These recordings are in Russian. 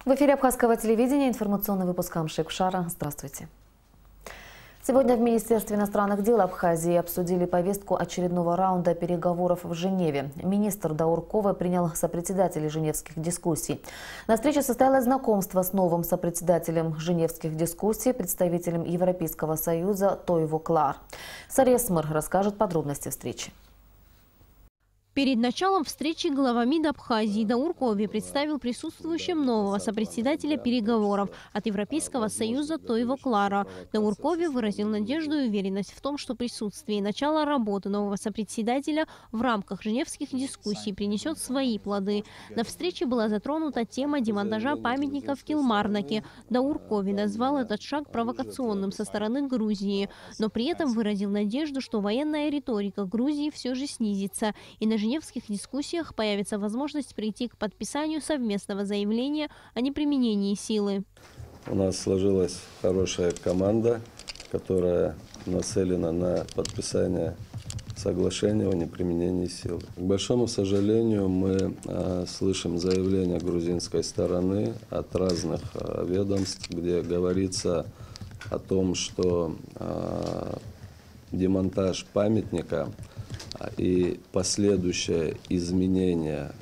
В эфире Абхазского телевидения информационный выпуск Амшик-Шара. Здравствуйте. Сегодня в Министерстве иностранных дел Абхазии обсудили повестку очередного раунда переговоров в Женеве. Министр Дауркова принял сопредседателей женевских дискуссий. На встрече состоялось знакомство с новым сопредседателем женевских дискуссий, представителем Европейского союза Тойво Клар. Сария Смыр расскажет подробности встречи. Перед началом встречи глава МИД Абхазии Дауркови представил присутствующим нового сопредседателя переговоров от Европейского союза Тойво Клара. Дауркови выразил надежду и уверенность в том, что присутствие и начало работы нового сопредседателя в рамках женевских дискуссий принесет свои плоды. На встрече была затронута тема демонтажа памятника в Килмарноке. Дауркови назвал этот шаг провокационным со стороны Грузии, но при этом выразил надежду, что военная риторика Грузии все же снизится, и на женевских дискуссиях появится возможность прийти к подписанию совместного заявления о неприменении силы. У нас сложилась хорошая команда, которая нацелена на подписание соглашения о неприменении силы. К большому сожалению, мы слышим заявления грузинской стороны от разных ведомств, где говорится о том, что демонтаж памятника и последующее изменение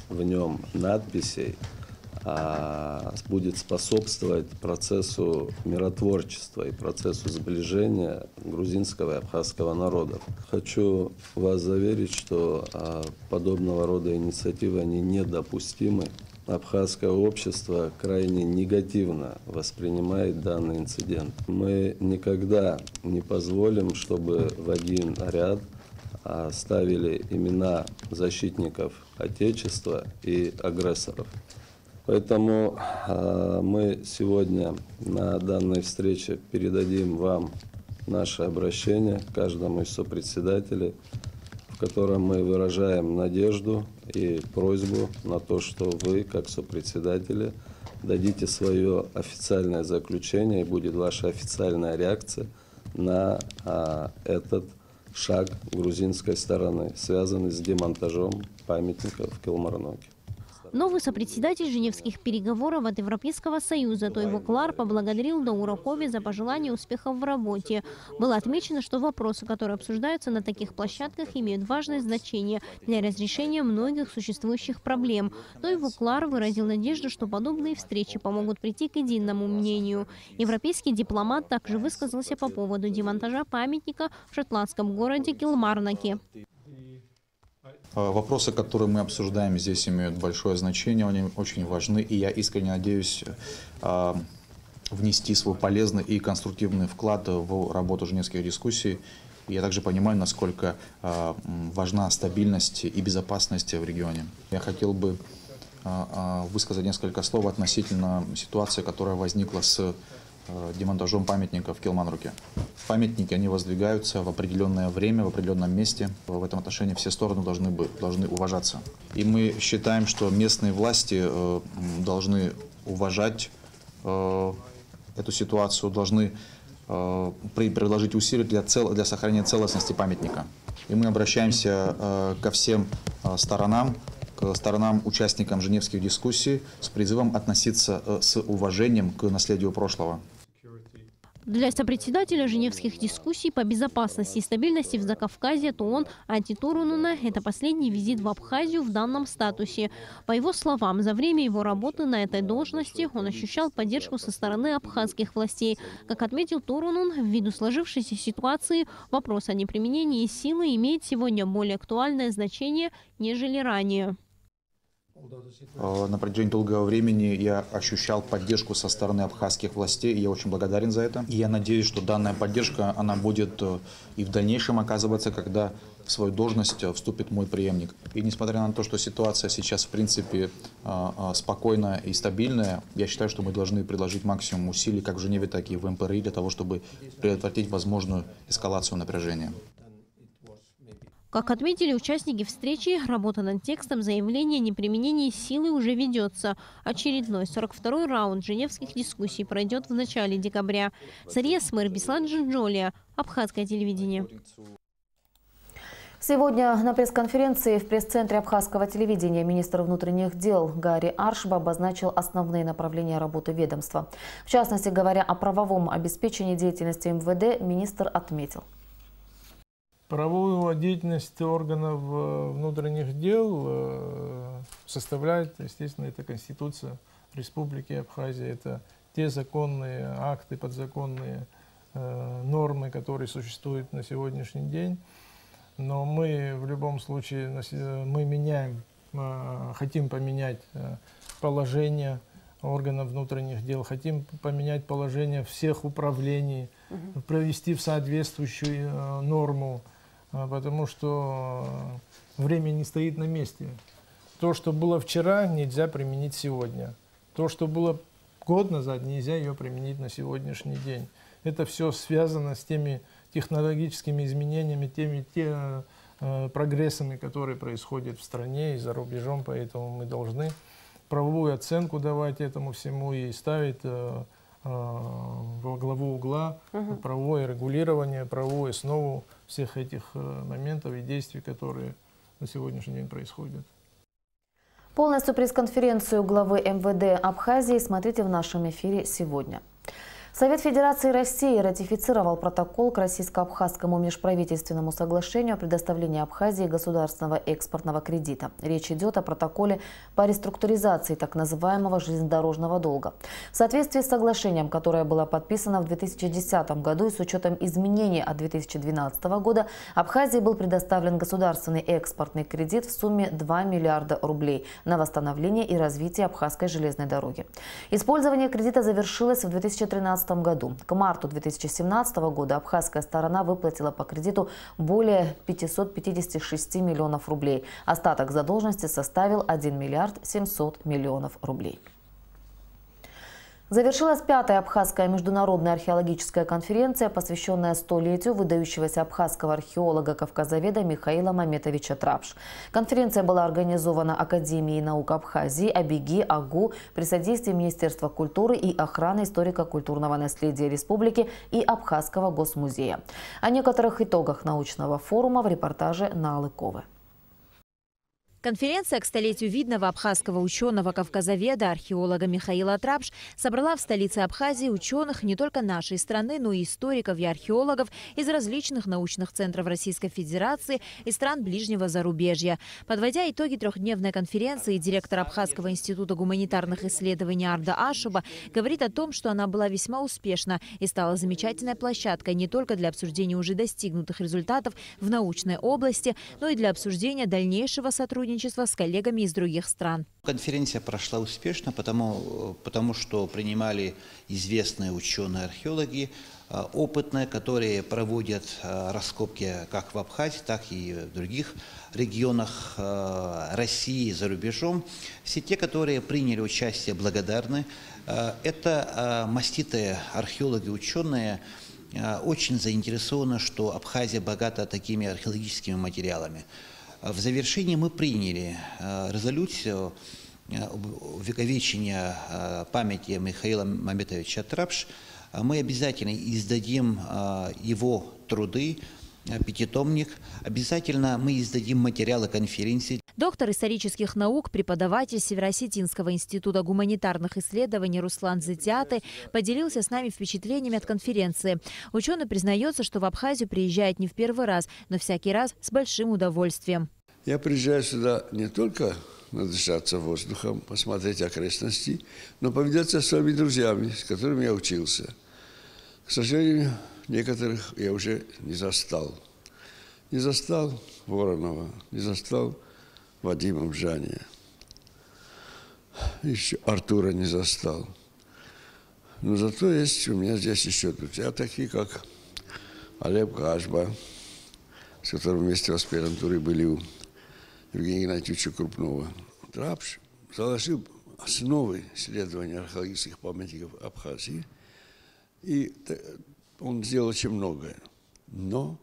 в нем надписей будет способствовать процессу миротворчества и процессу сближения грузинского и абхазского народов. Хочу вас заверить, что подобного рода инициативы они недопустимы. Абхазское общество крайне негативно воспринимает данный инцидент. Мы никогда не позволим, чтобы в один ряд ставили имена защитников Отечества и агрессоров. Поэтому мы сегодня на данной встрече передадим вам наше обращение, каждому из сопредседателей, в котором мы выражаем надежду и просьбу на то, что вы, как сопредседатели, дадите свое официальное заключение, и будет ваша официальная реакция на этот шаг грузинской стороны, связанный с демонтажом памятника в Килмарноке. Новый сопредседатель женевских переговоров от Европейского союза Тойво Клар поблагодарил Дауркови за пожелание успехов в работе. Было отмечено, что вопросы, которые обсуждаются на таких площадках, имеют важное значение для разрешения многих существующих проблем. Тойво Клар выразил надежду, что подобные встречи помогут прийти к единому мнению. Европейский дипломат также высказался по поводу демонтажа памятника в шотландском городе Килмарноке. Вопросы, которые мы обсуждаем здесь, имеют большое значение, они очень важны, и я искренне надеюсь внести свой полезный и конструктивный вклад в работу женевских дискуссий. Я также понимаю, насколько важна стабильность и безопасность в регионе. Я хотел бы высказать несколько слов относительно ситуации, которая возникла с демонтажом памятника в Килмарноке. Памятники, они воздвигаются в определенное время, в определенном месте. В этом отношении все стороны должны уважаться. И мы считаем, что местные власти должны уважать эту ситуацию, должны приложить усилия для сохранения целостности памятника. И мы обращаемся ко всем сторонам, к сторонам-участникам женевских дискуссий с призывом относиться с уважением к наследию прошлого. Для сопредседателя женевских дискуссий по безопасности и стабильности в Закавказье Туон Анти Турунуна это последний визит в Абхазию в данном статусе. По его словам, за время его работы на этой должности он ощущал поддержку со стороны абхазских властей. Как отметил Турунун, ввиду сложившейся ситуации, вопрос о неприменении силы имеет сегодня более актуальное значение, нежели ранее. На протяжении долгого времени я ощущал поддержку со стороны абхазских властей, и я очень благодарен за это. И я надеюсь, что данная поддержка, она будет и в дальнейшем оказываться, когда в свою должность вступит мой преемник. И несмотря на то, что ситуация сейчас в принципе спокойная и стабильная, я считаю, что мы должны приложить максимум усилий как в Женеве, так и в МПРИ для того, чтобы предотвратить возможную эскалацию напряжения. Как отметили участники встречи, работа над текстом заявления о неприменении силы уже ведется. Очередной 42-й раунд женевских дискуссий пройдет в начале декабря. Сария Смыр, Беслан Джинджолия, Абхазское телевидение. Сегодня на пресс-конференции в пресс-центре абхазского телевидения министр внутренних дел Гари Аршба обозначил основные направления работы ведомства. В частности, говоря о правовом обеспечении деятельности МВД, министр отметил. Правовую деятельность органов внутренних дел составляет, естественно, это Конституция Республики Абхазия. Это те законные акты, подзаконные нормы, которые существуют на сегодняшний день. Но мы в любом случае хотим поменять положение органов внутренних дел, хотим поменять положение всех управлений, провести в соответствующую норму, потому что время не стоит на месте. То, что было вчера, нельзя применить сегодня. То, что было год назад, нельзя ее применить на сегодняшний день. Это все связано с теми технологическими изменениями, теми прогрессами, которые происходят в стране и за рубежом, поэтому мы должны правовую оценку давать этому всему и ставить во главу угла правовое регулирование, правовую основу всех этих моментов и действий, которые на сегодняшний день происходят. Полностью пресс-конференцию главы МВД Абхазии смотрите в нашем эфире сегодня. Совет Федерации России ратифицировал протокол к российско-абхазскому межправительственному соглашению о предоставлении Абхазии государственного экспортного кредита. Речь идет о протоколе по реструктуризации так называемого железнодорожного долга. В соответствии с соглашением, которое было подписано в 2010 году и с учетом изменений от 2012 года, Абхазии был предоставлен государственный экспортный кредит в сумме 2 миллиарда рублей на восстановление и развитие Абхазской железной дороги. Использование кредита завершилось в 2013 году. К марту 2017 года абхазская сторона выплатила по кредиту более 556 миллионов рублей. Остаток задолженности составил 1 миллиард 700 миллионов рублей. Завершилась 5-я абхазская международная археологическая конференция, посвященная столетию выдающегося абхазского археолога-кавказоведа Михаила Маметовича Трапш. Конференция была организована Академией наук Абхазии, АБИГИ, АГУ при содействии Министерства культуры и охраны историко-культурного наследия республики и Абхазского госмузея. О некоторых итогах научного форума в репортаже Налы Ковы. Конференция к столетию видного абхазского ученого-кавказоведа, археолога Михаила Трапш собрала в столице Абхазии ученых не только нашей страны, но и историков и археологов из различных научных центров Российской Федерации и стран ближнего зарубежья. Подводя итоги трехдневной конференции, директор Абхазского института гуманитарных исследований Арда Ашуба говорит о том, что она была весьма успешна и стала замечательной площадкой не только для обсуждения уже достигнутых результатов в научной области, но и для обсуждения дальнейшего сотрудничества с коллегами из других стран. Конференция прошла успешно, потому что принимали известные ученые-археологи, опытные, которые проводят раскопки как в Абхазии, так и в других регионах России за рубежом. Все те, которые приняли участие, благодарны. Это маститые археологи, ученые, очень заинтересованы, что Абхазия богата такими археологическими материалами. В завершении мы приняли резолюцию увековечения памяти Михаила Маметовича Трапш. Мы обязательно издадим его труды, пятитомник. Обязательно мы издадим материалы конференции. Доктор исторических наук, преподаватель Североосетинского института гуманитарных исследований Руслан Зетиаты поделился с нами впечатлениями от конференции. Ученый признается, что в Абхазию приезжает не в первый раз, но всякий раз с большим удовольствием. Я приезжаю сюда не только надышаться воздухом, посмотреть окрестности, но повидаться с своими друзьями, с которыми я учился. К сожалению, некоторых я уже не застал. Не застал Воронова, не застал Вадима Бжания. Еще Артура не застал. Но зато есть у меня здесь еще друзья, такие как Олег Кашба, с которым вместе в аспирантуре были у Евгения Игнатьевича Крупнова. Трапш заложил основы исследования археологических памятников Абхазии. И он сделал очень многое. Но,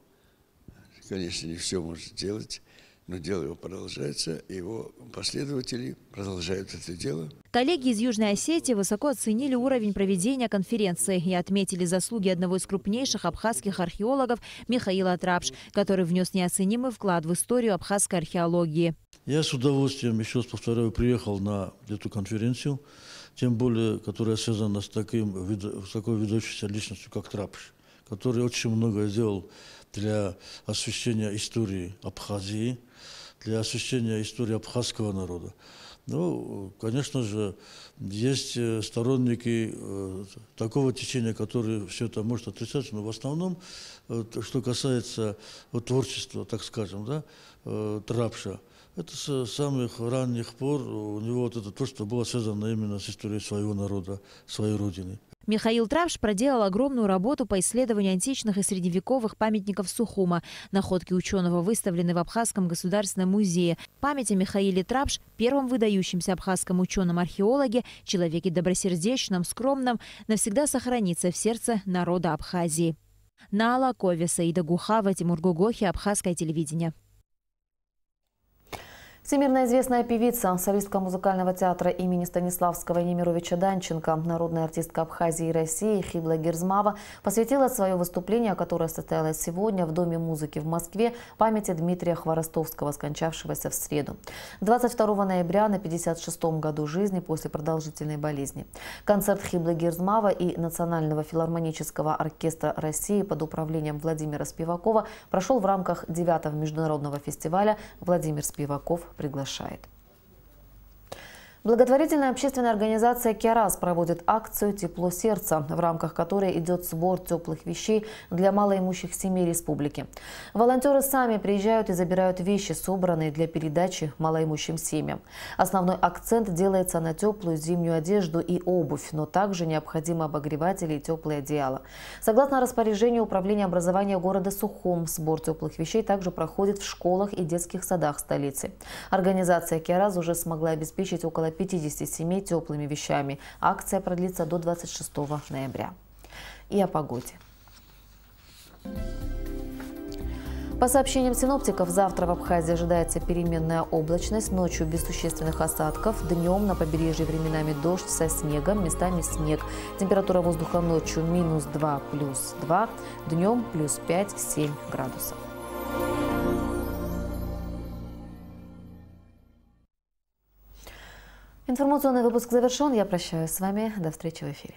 конечно, не все может сделать. но дело его продолжается, и его последователи продолжают это дело. Коллеги из Южной Осетии высоко оценили уровень проведения конференции и отметили заслуги одного из крупнейших абхазских археологов Михаила Трапш, который внес неоценимый вклад в историю абхазской археологии. Я с удовольствием, еще раз повторяю, приехал на эту конференцию, тем более, которая связана с такой выдающейся личностью, как Трапш, который очень многое сделал для освещения истории Абхазии, для освещения истории абхазского народа. Ну, конечно же, есть сторонники такого течения, которые все это может отрицать, но в основном, что касается творчества, так скажем, да, Трапша, это с самых ранних пор у него вот это творчество было связано именно с историей своего народа, своей родины. Михаил Трапш проделал огромную работу по исследованию античных и средневековых памятников Сухума. Находки ученого выставлены в Абхазском государственном музее. Память о Михаиле Трапш, первом выдающемся абхазском ученом-археологе, человеке добросердечном, скромном, навсегда сохранится в сердце народа Абхазии. Наала Кови, Саида Гухава, Тимур Гугохи, Абхазское телевидение. Всемирно известная певица, солистка музыкального театра имени Станиславского Немировича Данченко, народная артистка Абхазии и России Хибла Гирзмава посвятила свое выступление, которое состоялось сегодня в Доме музыки в Москве, памяти Дмитрия Хворостовского, скончавшегося в среду. 22 ноября на 56-м году жизни после продолжительной болезни. Концерт Хиблы Гирзмава и Национального филармонического оркестра России под управлением Владимира Спивакова прошел в рамках 9-го международного фестиваля «Владимир Спиваков приглашает». Благотворительная общественная организация «Керас» проводит акцию «Тепло сердца», в рамках которой идет сбор теплых вещей для малоимущих семей республики. Волонтеры сами приезжают и забирают вещи, собранные для передачи малоимущим семьям. Основной акцент делается на теплую зимнюю одежду и обувь, но также необходимы обогреватели и теплые одеяла. Согласно распоряжению Управления образования города Сухум, сбор теплых вещей также проходит в школах и детских садах столицы. Организация «Керас» уже смогла обеспечить около 50 семей теплыми вещами. Акция продлится до 26 ноября. И о погоде. По сообщениям синоптиков, завтра в Абхазии ожидается переменная облачность, ночью без существенных осадков, днем на побережье временами дождь со снегом, местами снег. Температура воздуха ночью -2 +2, днем +5-7 градусов. Информационный выпуск завершен. Я прощаюсь с вами. До встречи в эфире.